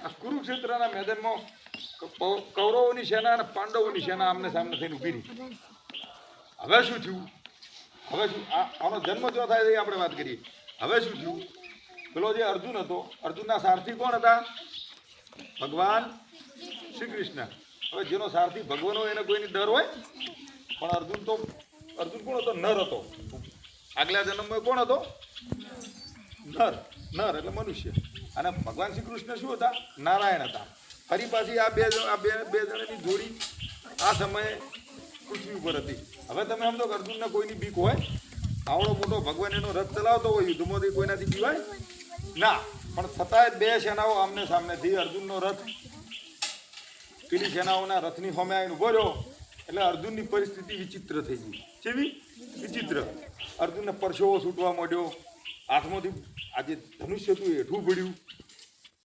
આ કુરુક્ષેત્રના મેદાનમાં કૌરવોની સેના અને પાંડવોની સેના આમને સામને થઈને ઊભી રહી. હવે શું થયું? હવે શું આનો જન્મ જો થાય એ આપણે વાત કરીએ. હવે શું થયું? પેલો જે અર્જુન હતો, અર્જુનના સારથી કોણ હતા? ભગવાન શ્રી કૃષ્ણ. હવે જેનો સારથી ભગવાન હોય એને કોઈની ડર હોય? પણ અર્જુન કોણ હતો? નર હતો. આગલા જન્મમાં કોણ હતો? નર એટલે મનુષ્ય. અને ભગવાન શ્રી કૃષ્ણ શું હતા? નારાયણ હતા. ફરી પાછી આ બે જણાની જોડી આ સમયે પૃથ્વી ઉપર હતી. હવે તમે સમજો કે અર્જુનને કોઈની બીક હોય? આવડો મોટો ભગવાન એનો રથ ચલાવતો હોય, યુદ્ધમાંથી કોઈનાથી બીવાય ના. પણ છતાંય બે સેનાઓ આમને સામને થઈ. અર્જુનનો રથ પેલી સેનાઓના રથની સામે આવીને ઉભો રહ્યો એટલે અર્જુનની પરિસ્થિતિ વિચિત્ર થઈ ગઈ. કેવી વિચિત્ર? અર્જુનને પરસેવો છૂટવા માંડ્યો, હાથમાંથી આજે ધનુષ્ય હતું એ હેઠું પડ્યું,